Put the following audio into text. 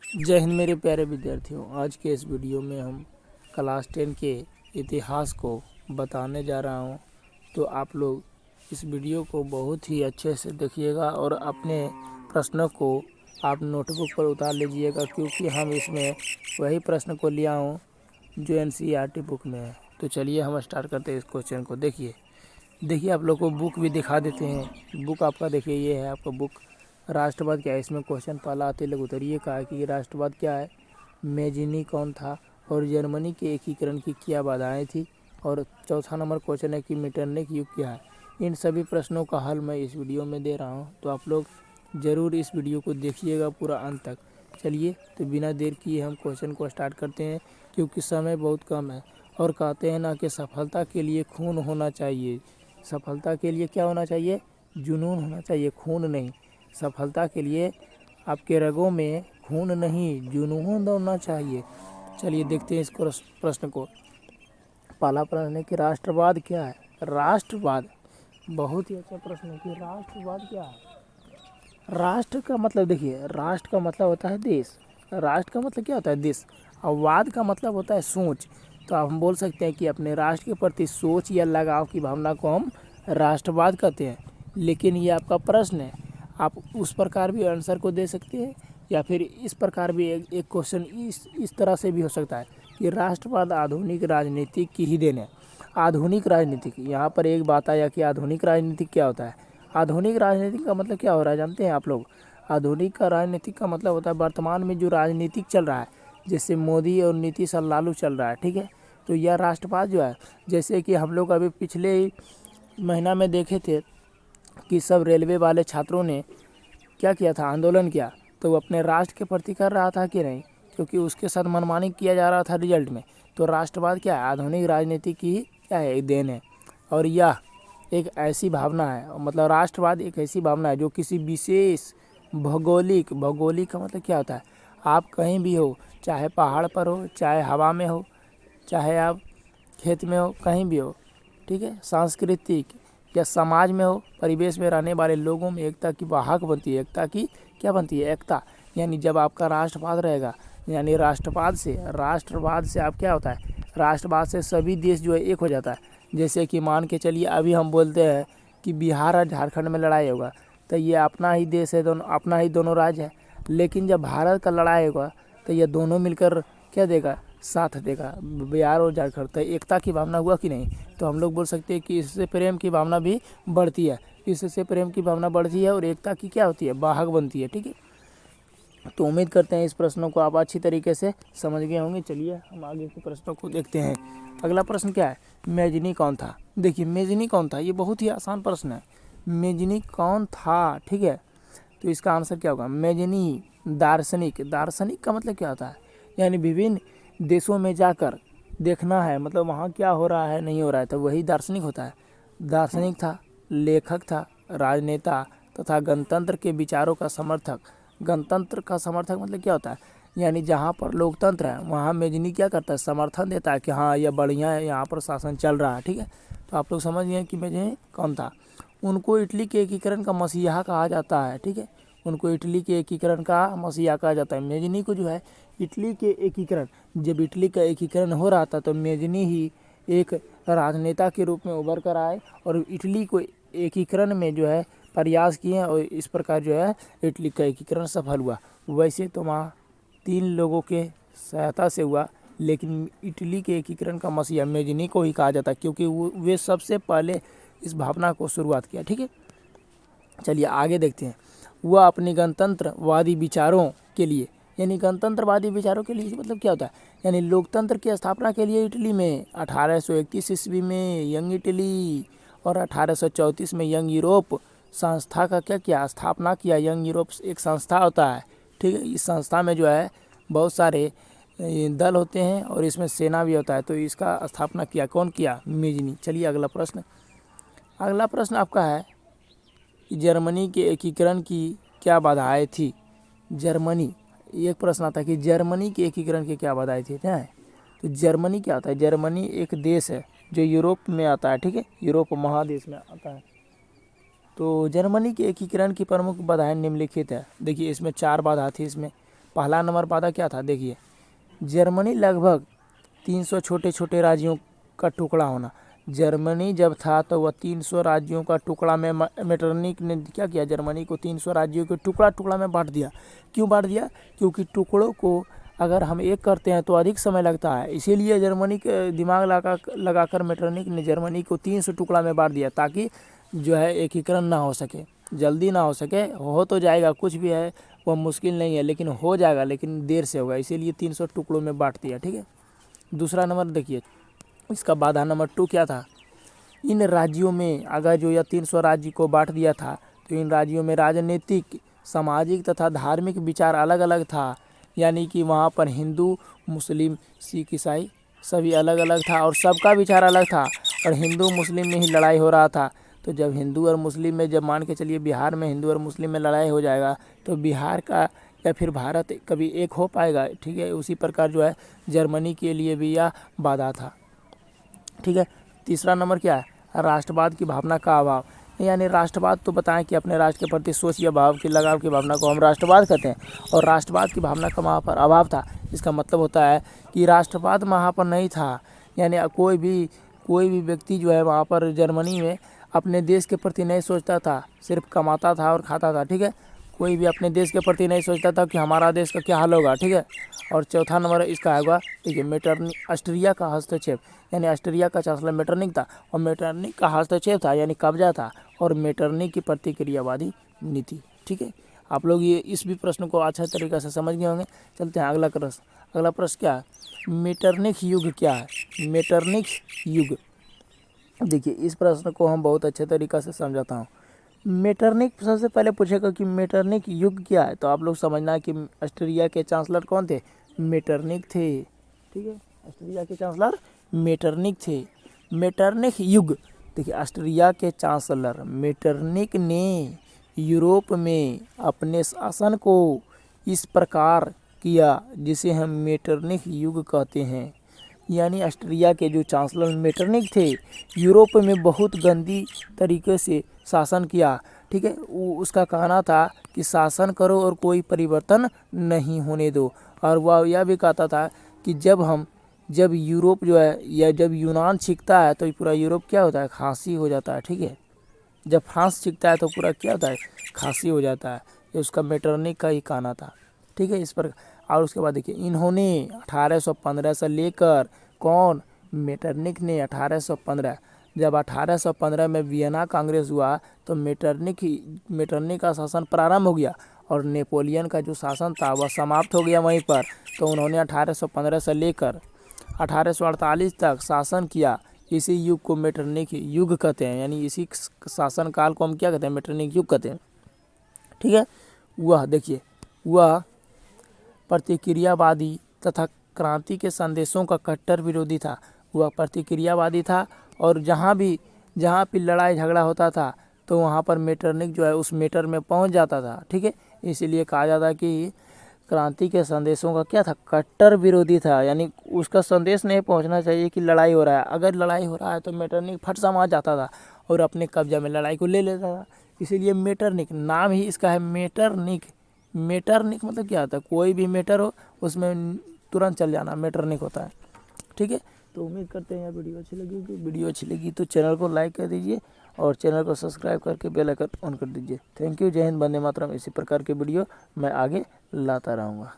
जय हिंद मेरे प्यारे विद्यार्थियों। आज के इस वीडियो में हम क्लास 10 के इतिहास को बताने जा रहा हूं। तो आप लोग इस वीडियो को बहुत ही अच्छे से देखिएगा और अपने प्रश्नों को आप नोटबुक पर उतार लीजिएगा, क्योंकि हम इसमें वही प्रश्न को लिया हूं जो एनसीईआरटी बुक में है। तो चलिए हम स्टार्ट करते हैं इस क्वेश्चन को। देखिए आप लोग को बुक भी दिखा देते हैं। बुक आपका देखिए, ये है आपका बुक। राष्ट्रवाद क्या है, इसमें क्वेश्चन पहला आते लग उतरिए कहा कि राष्ट्रवाद क्या है, मेजिनी कौन था और जर्मनी के एकीकरण की क्या बाधाएं थी, और चौथा नंबर क्वेश्चन है कि मीटरनिख युग क्या है। इन सभी प्रश्नों का हल मैं इस वीडियो में दे रहा हूं, तो आप लोग ज़रूर इस वीडियो को देखिएगा पूरा अंत तक। चलिए तो बिना देर किए हम क्वेश्चन को स्टार्ट करते हैं, क्योंकि समय बहुत कम है। और कहते हैं ना कि सफलता के लिए खून होना चाहिए। सफलता के लिए क्या होना चाहिए? जुनून होना चाहिए, खून नहीं। सफलता के लिए आपके रगों में खून नहीं, जुनून दौड़ना चाहिए। चलिए देखते हैं इस प्रश्न को। पहला प्रश्न है कि राष्ट्रवाद क्या है। राष्ट्रवाद बहुत ही अच्छा प्रश्न है कि राष्ट्रवाद क्या है। राष्ट्र का मतलब देखिए, राष्ट्र का मतलब होता है देश। राष्ट्र का मतलब क्या होता है? देश। और वाद का मतलब होता है सोच। तो हम बोल सकते हैं कि अपने राष्ट्र के प्रति सोच या लगाव की भावना को हम राष्ट्रवाद कहते हैं। लेकिन ये आपका प्रश्न है, आप उस प्रकार भी आंसर को दे सकते हैं, या फिर इस प्रकार भी एक क्वेश्चन इस तरह से भी हो सकता है कि राष्ट्रवाद आधुनिक राजनीति की ही देन है। आधुनिक राजनीतिक, यहाँ पर एक बात आया कि आधुनिक राजनीतिक क्या होता है। आधुनिक राजनीति का मतलब क्या हो रहा है जानते हैं आप लोग? आधुनिक का राजनीतिक का मतलब होता है वर्तमान में जो राजनीतिक चल रहा है, जैसे मोदी और नीतीश और लालू चल रहा है, ठीक है। तो यह राष्ट्रवाद जो है, जैसे कि हम लोग अभी पिछले महीना में देखे थे कि सब रेलवे वाले छात्रों ने क्या किया था, आंदोलन किया। तो वो अपने राष्ट्र के प्रति कर रहा था कि नहीं, क्योंकि उसके साथ मनमानी किया जा रहा था रिजल्ट में। तो राष्ट्रवाद क्या है? आधुनिक राजनीति की क्या है, एक देन है। और यह एक ऐसी भावना है, मतलब राष्ट्रवाद एक ऐसी भावना है जो किसी विशेष भौगोलिक का मतलब क्या होता है, आप कहीं भी हो, चाहे पहाड़ पर हो, चाहे हवा में हो, चाहे आप खेत में हो, कहीं भी हो, ठीक है, सांस्कृतिक या समाज में हो, परिवेश में रहने वाले लोगों में एकता की वाहक बनती है। एकता की क्या बनती है? एकता। यानी जब आपका राष्ट्रवाद रहेगा, यानी राष्ट्रवाद से आप क्या होता है, राष्ट्रवाद से सभी देश जो है एक हो जाता है। जैसे कि मान के चलिए अभी हम बोलते हैं कि बिहार और झारखंड में लड़ाई होगा, तो ये अपना ही देश है, दोनों अपना ही दोनों राज्य है। लेकिन जब भारत का लड़ाई होगा तो ये दोनों मिलकर क्या देगा, साथ देगा, बिहार और झारखंड। तो एकता की भावना हुआ कि नहीं? तो हम लोग बोल सकते हैं कि इससे प्रेम की भावना भी बढ़ती है। इससे प्रेम की भावना बढ़ती है और एकता की क्या होती है, वाहक बनती है, ठीक है। तो उम्मीद करते हैं इस प्रश्नों को आप अच्छी तरीके से समझ गए होंगे। चलिए हम आगे के प्रश्नों को देखते हैं। अगला प्रश्न क्या है, मेजनी कौन था। देखिए मेजनी कौन था, ये बहुत ही आसान प्रश्न है। मेजनी कौन था, ठीक है। तो इसका आंसर क्या होगा, मेजनी दार्शनिक। दार्शनिक का मतलब क्या होता है, यानी विभिन्न देशों में जाकर देखना है, मतलब वहाँ क्या हो रहा है नहीं हो रहा है, तो वही दार्शनिक होता है। दार्शनिक था, लेखक था, राजनेता तथा गणतंत्र के विचारों का समर्थक। गणतंत्र का समर्थक मतलब क्या होता है, यानी जहाँ पर लोकतंत्र है वहाँ मेजनी क्या करता है, समर्थन देता है कि हाँ यह बढ़िया है, यहाँ पर शासन चल रहा है, ठीक है। तो आप लोग समझ गए कि मेजनी कौन था। उनको इटली के एकीकरण का मसीहा कहा जाता है, ठीक है। उनको इटली के एकीकरण का मसीहा कहा जाता है। मेजनी को जो है इटली के एकीकरण, जब इटली का एकीकरण हो रहा था तो मेजनी ही एक राजनेता के रूप में उभर कर आए और इटली को एकीकरण में जो है प्रयास किए, और इस प्रकार जो है इटली का एकीकरण सफल हुआ। वैसे तो वहाँ 3 लोगों के सहायता से हुआ, लेकिन इटली के एकीकरण का मसीहा मेजनी को ही कहा जाता है, क्योंकि वे सबसे पहले इस भावना को शुरुआत किया, ठीक है। चलिए आगे देखते हैं। वह अपने गणतंत्रवादी विचारों के लिए, यानी गणतंत्रवादी विचारों के लिए मतलब क्या होता है, यानी लोकतंत्र की स्थापना के लिए इटली में 1831 ईस्वी में यंग इटली और 1834 में यंग यूरोप संस्था का क्या किया, स्थापना किया। यंग यूरोप एक संस्था होता है, ठीक है। इस संस्था में जो है बहुत सारे दल होते हैं और इसमें सेना भी होता है। तो इसका स्थापना किया, कौन किया? मेजनी। चलिए अगला प्रश्न आपका है कि जर्मनी के एकीकरण की क्या बाधाएं थी। जर्मनी, एक प्रश्न आता है कि जर्मनी के एकीकरण की क्या बाधाएं थी, क्या है? तो जर्मनी क्या होता है, जर्मनी एक देश है जो यूरोप में आता है, ठीक है, यूरोप महादेश में आता है। तो जर्मनी के एकीकरण की प्रमुख बाधाएं निम्नलिखित है। देखिए इसमें 4 बाधा थी। इसमें पहला नंबर वादा क्या था, देखिए जर्मनी लगभग 300 छोटे छोटे राज्यों का टुकड़ा होना। जर्मनी जब था तो वह 300 राज्यों का टुकड़ा में मेटरनिक ने क्या किया, जर्मनी को 300 राज्यों के टुकड़ा टुकड़ा में बांट दिया। क्यों बांट दिया, क्योंकि टुकड़ों को अगर हम एक करते हैं तो अधिक समय लगता है, इसीलिए जर्मनी के दिमाग लगाकर मेटरनिक ने जर्मनी को 300 टुकड़ा में बांट दिया, ताकि जो है एकीकरण ना हो सके, जल्दी ना हो सके। हो तो जाएगा, कुछ भी है वह मुश्किल नहीं है, लेकिन हो जाएगा, लेकिन देर से होगा, इसीलिए 300 टुकड़ों में बांट दिया। ठीक है, दूसरा नंबर देखिए, इसका बाधा नंबर 2 क्या था, इन राज्यों में अगर जो यह 300 राज्य को बांट दिया था तो इन राज्यों में राजनीतिक, सामाजिक तथा धार्मिक विचार अलग अलग था। यानी कि वहाँ पर हिंदू, मुस्लिम, सिख, ईसाई सभी अलग अलग था और सबका विचार अलग था, और हिंदू मुस्लिम में ही लड़ाई हो रहा था। तो जब हिंदू और मुस्लिम में, जब मान के चलिए बिहार में हिंदू और मुस्लिम में लड़ाई हो जाएगा तो बिहार का या फिर भारत कभी एक हो पाएगा। ठीक है, उसी प्रकार जो है जर्मनी के लिए भी यह बाधा था। ठीक है, तीसरा नंबर क्या है, राष्ट्रवाद की भावना का अभाव। यानी राष्ट्रवाद तो बताएं कि अपने राष्ट्र के प्रति सोच या भाव की लगाव की भावना को हम राष्ट्रवाद कहते हैं, और राष्ट्रवाद की भावना का वहाँ पर अभाव था। इसका मतलब होता है कि राष्ट्रवाद वहाँ पर नहीं था। यानी कोई भी व्यक्ति जो है वहाँ पर जर्मनी में अपने देश के प्रति नहीं सोचता था, सिर्फ कमाता था और खाता था। ठीक है, कोई भी अपने देश के प्रति नहीं सोचता था कि हमारा देश का क्या हाल होगा। ठीक है, और चौथा नंबर इसका होगा, देखिए मेटरनिक, ऑस्ट्रिया का हस्तक्षेप। यानी ऑस्ट्रिया का चांसलर मेटरनिक था, और मेटरनिक का हस्तक्षेप था यानी कब्जा था, और मेटरनिक की प्रतिक्रियावादी नीति। ठीक है, आप लोग ये इस भी प्रश्न को अच्छा तरीक़े से समझ गए होंगे। चलते हैं अगला प्रश्न। अगला प्रश्न क्या है, मेटरनिक युग क्या है, मेटरनिक युग। देखिए इस प्रश्न को हम बहुत अच्छे तरीक़े से समझाता हूँ। मेटरनिक सबसे पहले पूछेगा कि मेटरनिक युग क्या है, तो आप लोग समझना कि ऑस्ट्रिया के चांसलर कौन थे, मेटरनिक थे। ठीक है, ऑस्ट्रिया के चांसलर मेटरनिक थे। मेटरनिक युग, देखिए ऑस्ट्रिया के चांसलर मेटरनिक ने यूरोप में अपने शासन को इस प्रकार किया जिसे हम मेटरनिक युग कहते हैं। यानी ऑस्ट्रिया के जो चांसलर मेटरनिक थे, यूरोप में बहुत गंदी तरीके से शासन किया। ठीक है, उसका कहना था कि शासन करो और कोई परिवर्तन नहीं होने दो। और वह यह भी कहता था कि जब यूरोप जो है, या जब यूनान छींकता है तो पूरा यूरोप क्या होता है, खांसी हो जाता है। ठीक है, जब फ्रांस छींकता है तो पूरा क्या होता है, खांसी हो जाता है। ये उसका मेटरनिक का ही कहना था। ठीक है, इस पर। और उसके बाद देखिए, इन्होंने 1815 से लेकर, कौन, मेटरनिक ने 1815, जब 1815 में वियना कांग्रेस हुआ तो मेटरनिक का शासन प्रारंभ हो गया, और नेपोलियन का जो शासन था वह समाप्त हो गया वहीं पर। तो उन्होंने 1815 से लेकर 1848 तक शासन किया। इसी युग को मेटरनिक युग कहते हैं, यानी इसी शासन काल को हम क्या कहते हैं, मेटरनिक युग कहते हैं। ठीक है, वह देखिए, वह प्रतिक्रियावादी तथा क्रांति के संदेशों का कट्टर विरोधी था। वह प्रतिक्रियावादी था, और जहाँ भी लड़ाई झगड़ा होता था तो वहाँ पर मेटरनिक जो है उस मेटर में पहुँच जाता था। ठीक है, इसीलिए कहा जाता है कि क्रांति के संदेशों का क्या था, कट्टर विरोधी था। यानी उसका संदेश नहीं पहुंचना चाहिए कि लड़ाई हो रहा है। अगर लड़ाई हो रहा है तो मेटरनिक फट समाज जाता था और अपने कब्जा में लड़ाई को ले लेता था। इसीलिए मेटरनिक, नाम ही इसका है मेटरनिक। मेटरनिक मतलब क्या होता है, कोई भी मेटर हो उसमें तुरंत चल जाना, मेटरनिक होता है। ठीक है, तो उम्मीद करते हैं यह वीडियो अच्छी लगी होगी। वीडियो अच्छी लगी तो चैनल को लाइक कर दीजिए और चैनल को सब्सक्राइब करके बेल आइकन ऑन कर दीजिए। थैंक यू, जय हिंद, वंदे मातरम। इसी प्रकार के वीडियो मैं आगे लाता रहूँगा।